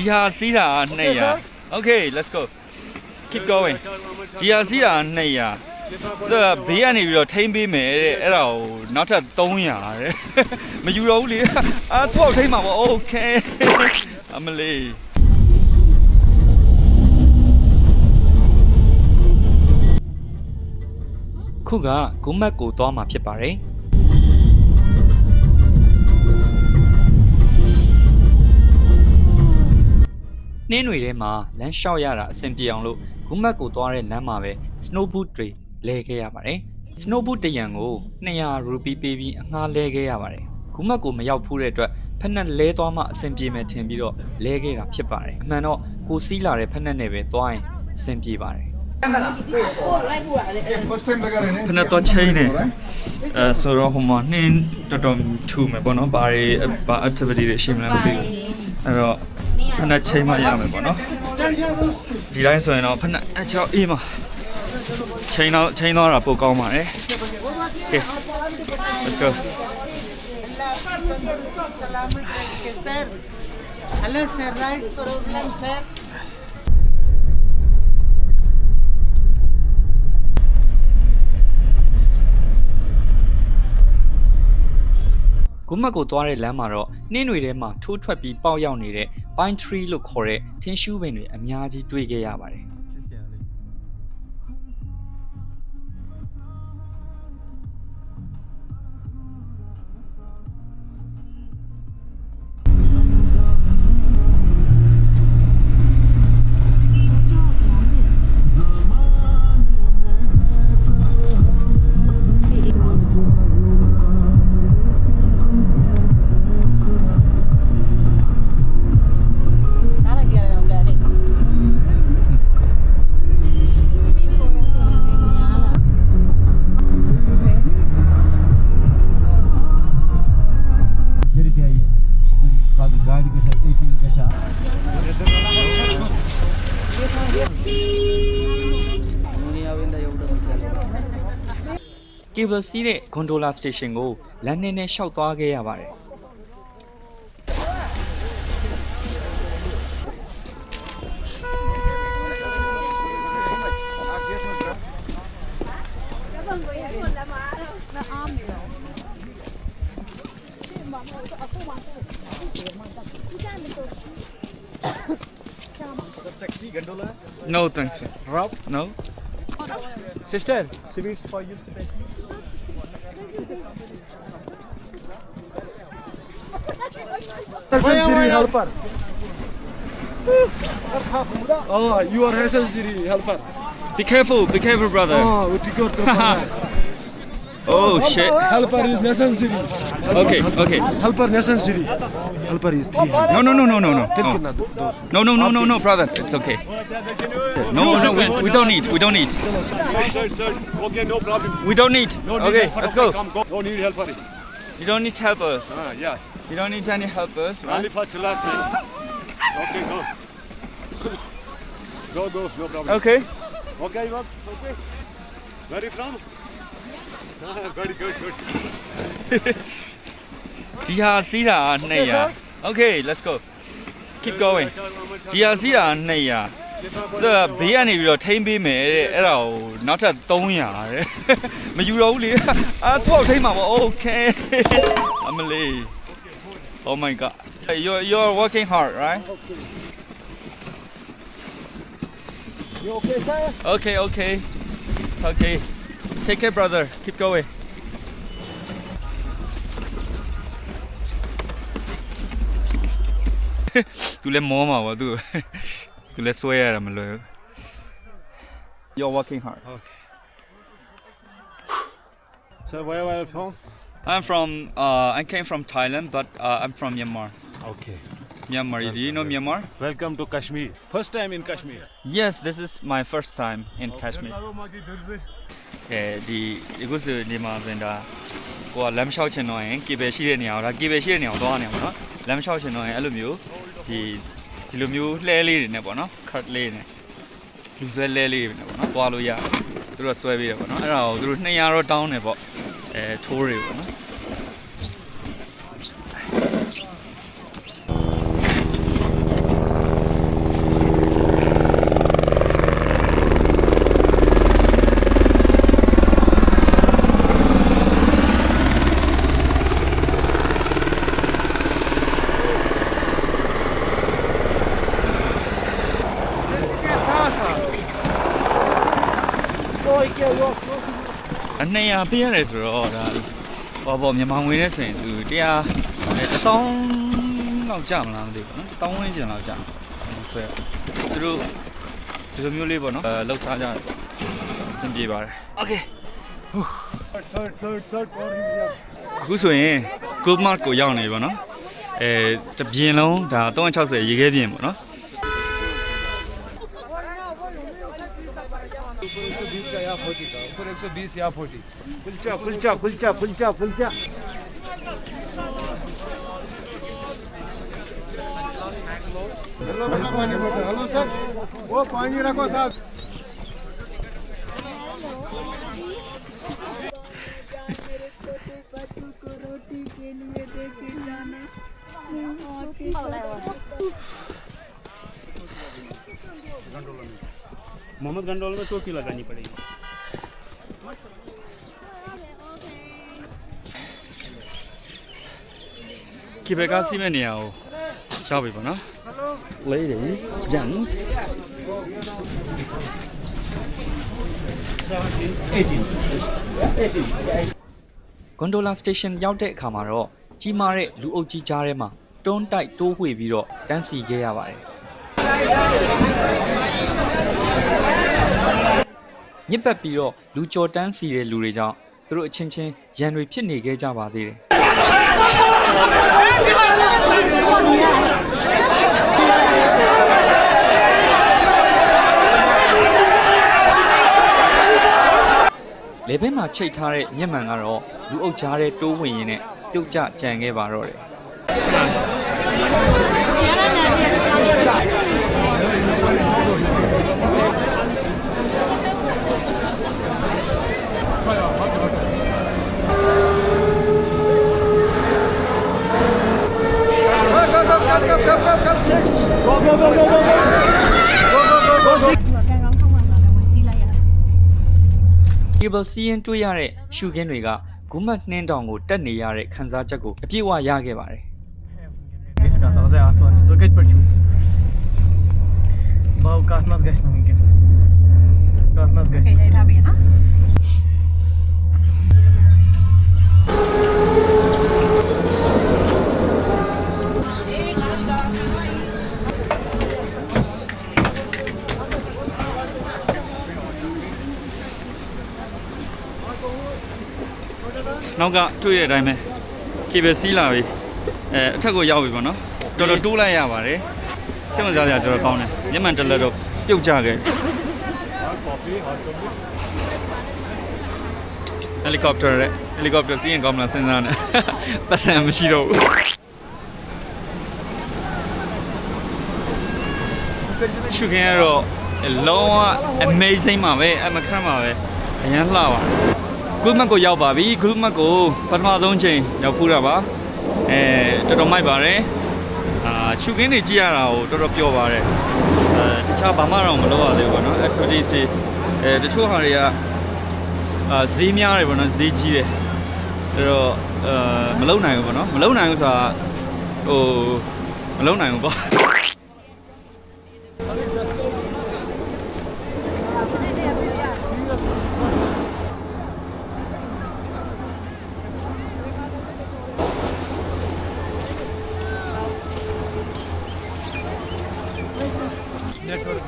Dia Sira Naya. Okay, let's go. Keep going. Dia Sira Naya. The Biani will tame me, not a Tonya. Mayuli. I told him, okay. Amelie. ခုကဂုမတ်ကိုသွားမှာဖြစ်ပါတယ်။နှင်းတွေထဲမှာလမ်းလျှောက်ရတာအဆင်ပြေအောင်လို့ဂုမတ်ကိုသွားတဲ့လမ်းမှာပဲ snow boot တွေလဲခဲ့ရပါတယ်။ snow boot တရံကို200 rupee ပေးပြီးအငှားလဲခဲ့ရပါတယ်။ဂုမတ်ကိုမရောက်ဖူးတဲ့အတွက်ဖက်နှက်လဲသွားမှအဆင်ပြေမယ်ထင်ပြီးတော့လဲခဲ့တာဖြစ်ပါတယ်။အမှန်တော့ကိုစီးလာတဲ့ဖက်နှက်နဲ့ပဲသွားရင်အဆင်ပြေပါတယ်။ ဖနတော့ချင်းနေဆိုတော့ဟိုမှာနှင်းတော်တော်ထူမယ်ပေါ့နော်ဘာတွေဘာ activity တွေရှိမလဲမသိဘူးအဲ့တော့ဖနချင်းမရမယ်ပေါ့နော်ဒီတိုင်းဆိုရင်တော့ဖနအချောအေးမှာချင်းတော့တာပိုကောင်းပါတယ် Okay let's go Hello sir rice problem sirဂုမတ်ကိုသွားတဲ့လမ်းမှာတော့နှင်းတွေထဲမှာထိုးထွက်ပြီးပေါက်ရောက်နေတဲ့ pine tree လို့ခေါ်တဲ့ထင်းရှူးပင်တွေအများကြီးတွေ့ခဲ့ရပါတယ်။ Cable စီးတဲ့ gondola station ကိုလမ်းနဲ့ရှောက်သွားခဲ့ရပါတယ်။ Taxi gondola? No thanks. Rob? No. Sister, sweets for you today. Hassan Siri helper. Oh, you are Hassan Siri helper. Be careful, brother. Oh, we got the Oh shit. Helper is Hassan Siri. Okay. Helper Hassan Siri. Helper is 300. No. No, brother. It's okay. No, we don't need. Sir. Okay, no problem. We don't need. Okay, let's go. Don't need helper. You don't need helpers. Yeah. You don't need any helpers, Only right? first last name. Okay, go. Go, no problem. Okay. Okay, Ivan. Okay. Where are you from? Very good. Dia Sira Naya. Okay, let's go. Keep going. Dia Sira Naya. The Biani will tame me, not a Tonya. Mayuli. I told him, okay. Amelie. Oh my god. You're working hard, right? You okay, sir? Okay. It's okay. Take care, brother. Keep going. Tu le moma wa tu. Tu le swear am lo. You're working hard. Okay. So where are you from? I came from Thailand, but I'm from Myanmar. Okay. Myanmar. Do you know Myanmar? Welcome to Kashmir. First time in Kashmir. Yes, this is my first time in Kashmir. ဒီခုဆိုဒီမှာပြင်တာကိုကလမ်းလျှောက်ချင်တော့ရင်ကေဘယ်ရှိတဲ့နေရာကိုဒါကေဘယ်ရှိတဲ့နေရာကိုသွားနေမှာနော်လမ်းလျှောက်ချင်တော့ရင်အဲ့လိုမျိုးဒီလိုမျိုးလှဲလေးတွေနဲ့ပေါ့နော်ခတ်လေးနဲ့လူဆွဲလဲလေးတွေနဲ့ပေါ့နော်သွားလို့ရသူတို့ဆွဲပေးတယ်ပေါ့နော်အဲ့ဒါကိုသူတို့200တော့တောင်းတယ်ပေါ့ထိုးတွေပေါ့နော် Hello. 200ပေးရတယ်ဆိုတော့ဒါဟောပေါ့မြန်မာငွေနဲ့ဆိုရင်သူ100 1000လောက်ကြာမလားမသိဘူးနော်1000ဝန်းကျင်လောက်ကြာဒီဆွဲသူတို့ဒီလိုမျိုးလေးပေါ့နော်လောက်စားကြတယ်အဆင်ပြေပါတယ်โอเค Third order here. အခုဆိုရင် gold mark ကိုရောက်နေပြီပေါ့နော်တပြင်းလုံးဒါ360ရေခဲပြင်းပေါ့နော် 120 का या 40 का. ऊपर 120 या 40. Kulcha. Hello sir. वो पानी रखो साथ. मोहम्मद गंडोल में चोटी लगानी पड़ेगी कि बेकार सी में नहीं आओ शाह भी बना ladies gents ဂွန်ဒိုလာစတေရှင်ရောက်တဲ့အခါမှာတော့ကြီးမားတဲ့လူအုပ်ကြီးကြားထဲမှာတွန်းတိုက်တိုးဝှေ့ပြီးတော့တန်းစီခဲ့ရပါတယ်ညစ်ပတ်ပြီးတော့လူကြော်တန်းစီတဲ့လူတွေကြောင့်သူတို့အချင်းချင်းရန်တွေဖြစ်နေခဲ့ကြပါသေးတယ်လေဘဲမှာချိတ်ထားတဲ့မျက်မှန်ကတော့လူအုပ်ကြားတဲ့တိုးဝင်ရင်းနဲ့ပြုတ်ကျကြံခဲ့ပါတော့တယ်ကေဘယ်စီရင်တွေ့ရတဲ့ရှုခင်းတွေကဂုမတ်နှင်းတောင်ကိုတက်နေရတဲ့ခန်းစားချက်ကိုအပြည့်အဝရခဲ့ပါတယ် နောက်ကတွေ့တဲ့အတိုင်းပဲကေဘယ်စီးလာပြီအထက်ကိုရောက်ပြီပေါ့နော်တော်တော်တိုးလိုက်ရပါတယ်စိတ်ဝင်စားစရာတော်တော်ကောင်းတယ်မျက်မှန်တစ်လက်တော့ပြုတ်ကျခဲ့ဟယ်လီကော်ပတာစီးရင်ကောင်းမလားစဉ်းစားနေပတ်စံမရှိတော့ဘူးရှုခင်းရတော့လုံးဝ amazing ပါပဲအမခန့်ပါပဲအရင်လှပါတယ်ဂုမတ်ကိုရောက်ပါပြီဂုမတ်ကိုပထမဆုံးချိန်ရောက်ဖူးတာပါတော်တော်မိုက်ပါတယ်ရှုခင်းနေကြည့်ရတာကိုတော်တော်ပျော်ပါတယ်တခြားဘာမှတော့မလုပ်ရသေးဘူးပေါ့နော် activities တွေတချို့ဟာတွေကဈေးများတယ်ပေါ့နော်ဈေးကြီးတယ်အဲ့တော့မလုံနိုင်ဘူးပေါ့နော်မလုံနိုင်ဘူးဆိုတာမလုံနိုင်ဘူးပေါ့Network